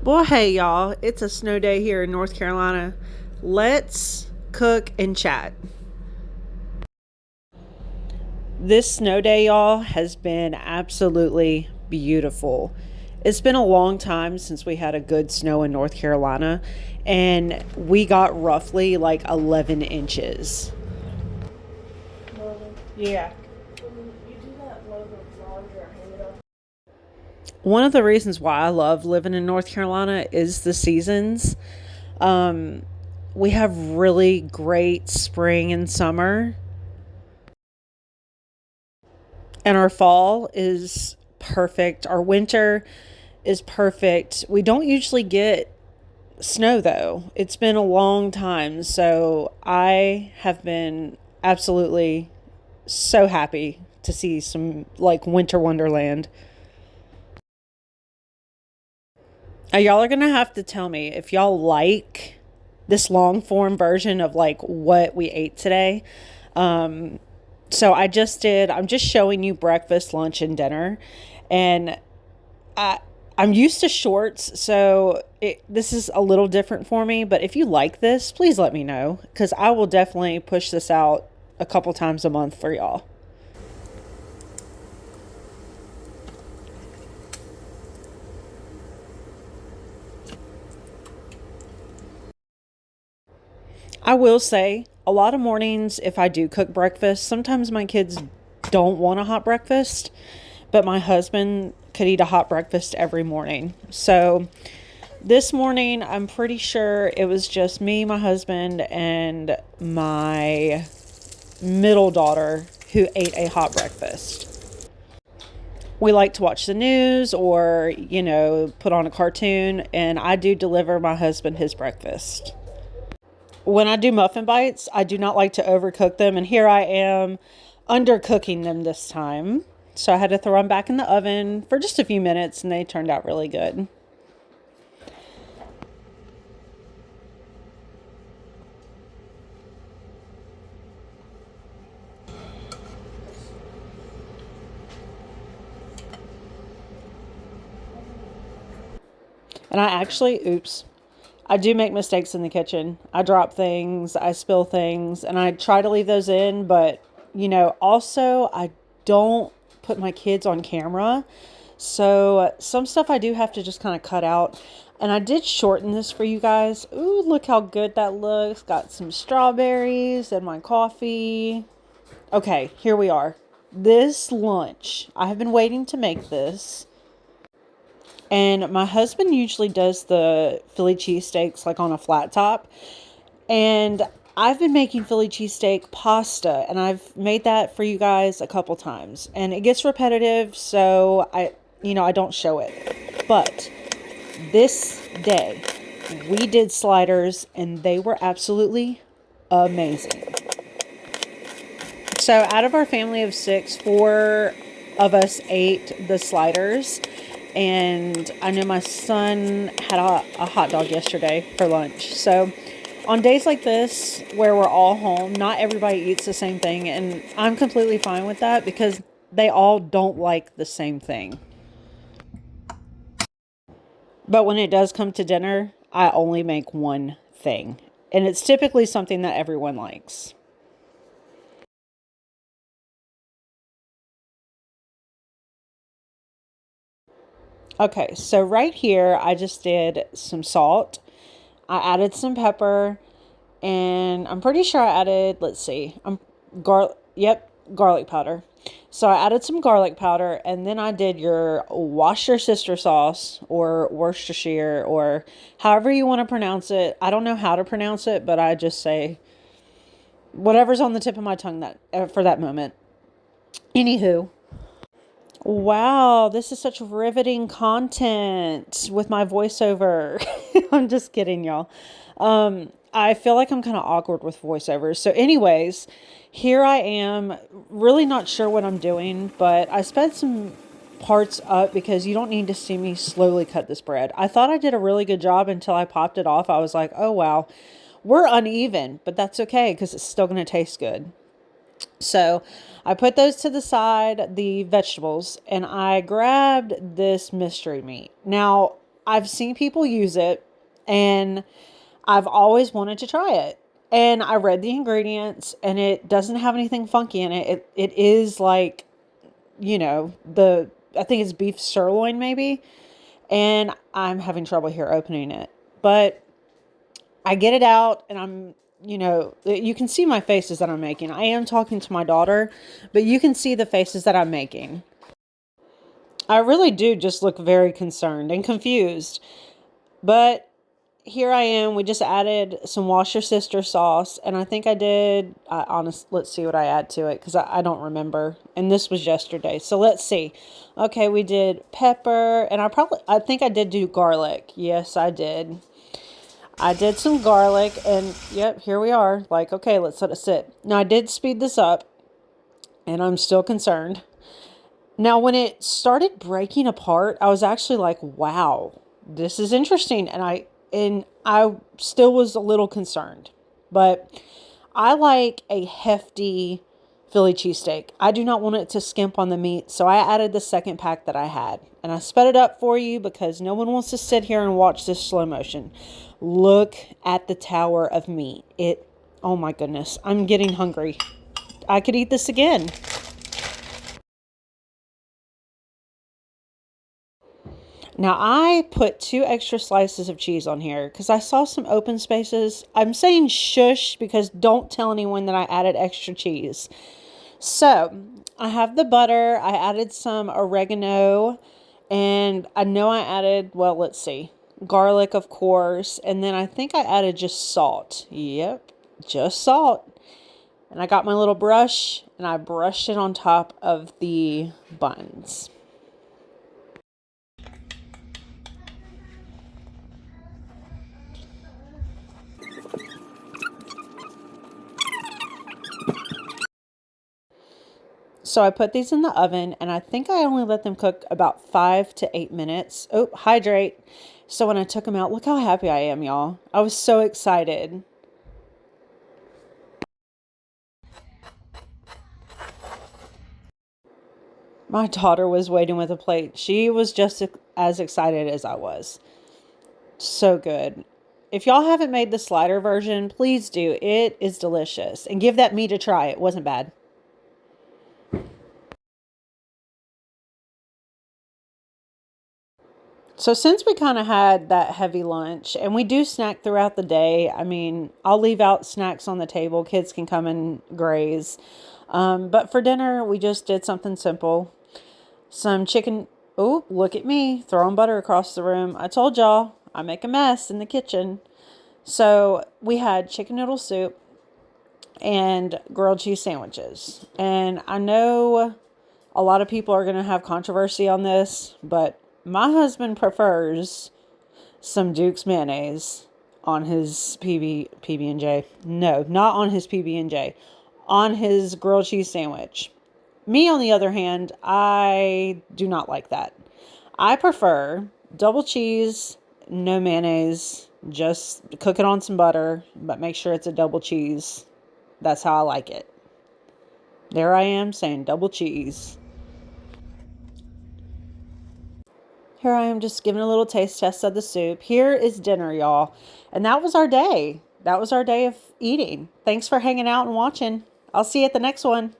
Well, hey, y'all. It's a snow day here in North Carolina. Let's cook and chat. This snow day, y'all, has been absolutely beautiful. It's been a long time since we had a good snow in North Carolina, and we got roughly like 11 inches. Yeah. One of the reasons why I love living in North Carolina is the seasons. Um, we have really great spring and summer, and our fall is perfect. Our winter is perfect. We don't usually get snow though. It's been a long time, so I have been absolutely so happy to see some like winter wonderland. Now, y'all are gonna have to tell me if y'all like this long form version of like what we ate today. Um, I'm just showing you breakfast, lunch, and dinner. And I, I'm used to shorts, so this is a little different for me. But if you like this, please let me know because I will definitely push this out a couple times a month for y'all. I will say a lot of mornings, if I do cook breakfast, sometimes my kids don't want a hot breakfast, but my husband could eat a hot breakfast every morning. So this morning, I'm pretty sure it was just me, my husband, and my middle daughter who ate a hot breakfast. We like to watch the news or, put on a cartoon, and I do deliver my husband his breakfast. When I do muffin bites, I do not like to overcook them, and here I am undercooking them this time. So I had to throw them back in the oven for just a few minutes, and they turned out really good. And I do make mistakes in the kitchen. I drop things, I spill things, and I try to leave those in. But, also, I don't put my kids on camera. So some stuff I do have to just kind of cut out. And I did shorten this for you guys. Ooh, look how good that looks. Got some strawberries and my coffee. Okay, here we are. This lunch, I have been waiting to make this. And my husband usually does the Philly cheesesteaks like on a flat top. And I've been making Philly cheesesteak pasta, and I've made that for you guys a couple times. And it gets repetitive, so I don't show it. But this day, we did sliders, and they were absolutely amazing. So out of our family of 6, 4 of us ate the sliders. And I know my son had a hot dog yesterday for lunch. So on days like this, where we're all home, not everybody eats the same thing. And I'm completely fine with that because they all don't like the same thing. But when it does come to dinner, I only make one thing. And it's typically something that everyone likes. Okay, so right here, I just did some salt. I added some pepper, and I'm pretty sure I added, let's see, garlic powder. So I added some garlic powder, and then I did your Worcestershire sauce or Worcestershire or however you want to pronounce it. I don't know how to pronounce it, but I just say whatever's on the tip of my tongue that for that moment. Anywho, wow, this is such riveting content with my voiceover. I'm just kidding, y'all. I feel like I'm kind of awkward with voiceovers. So, anyways, here I am, really not sure what I'm doing, but I sped some parts up because you don't need to see me slowly cut this bread. I thought I did a really good job until I popped it off. I was like, oh, wow, we're uneven, but that's okay because it's still going to taste good. So I put those to the side, the vegetables, and I grabbed this mystery meat. Now, I've seen people use it, and I've always wanted to try it. And I read the ingredients, and it doesn't have anything funky in it. It is like, I think it's beef sirloin maybe. And I'm having trouble here opening it. But I get it out, and you can see my faces that I'm making. I am talking to my daughter, but you can see the faces that I'm making. I really do just look very concerned and confused. But here I am. We just added some Wash Your Sister sauce, and I think I did. Let's see what I add to it, because I don't remember. And this was yesterday, so let's see. Okay, we did pepper, and I think I did do garlic. Yes, I did. I did some garlic, and yep, here we are. Like, okay, let's let it sit. Now I did speed this up, and I'm still concerned. Now, when it started breaking apart, I was actually like, wow, this is interesting. And I still was a little concerned. But I like a hefty Philly cheesesteak. I do not want it to skimp on the meat, so I added the second pack that I had. And I sped it up for you because no one wants to sit here and watch this slow motion. Look at the tower of meat. Oh my goodness, I'm getting hungry. I could eat this again. Now, I put 2 extra slices of cheese on here because I saw some open spaces. I'm saying shush because don't tell anyone that I added extra cheese. So, I have the butter. I added some oregano. And I know I added, well, let's see, garlic, of course. And then I think I added just salt. Yep, just salt. And I got my little brush and I brushed it on top of the buns. So I put these in the oven, and I think I only let them cook about 5 to 8 minutes. Oh, hydrate. So when I took them out, look how happy I am, y'all. I was so excited. My daughter was waiting with a plate. She was just as excited as I was. So good. If y'all haven't made the slider version, please do. It is delicious. And give that meat a try. It wasn't bad. So since we kind of had that heavy lunch, and we do snack throughout the day, I mean, I'll leave out snacks on the table. Kids can come and graze. But for dinner, we just did something simple. Some chicken. Oh, look at me throwing butter across the room. I told y'all I make a mess in the kitchen. So we had chicken noodle soup and grilled cheese sandwiches. And I know a lot of people are going to have controversy on this, but my husband prefers some Duke's mayonnaise on his PB&J. No, not on his PB&J. On his grilled cheese sandwich. Me, on the other hand, I do not like that. I prefer double cheese, no mayonnaise, just cook it on some butter, but make sure it's a double cheese. That's how I like it. There I am saying double cheese. Here I am just giving a little taste test of the soup. Here is dinner, y'all. And that was our day. That was our day of eating. Thanks for hanging out and watching. I'll see you at the next one.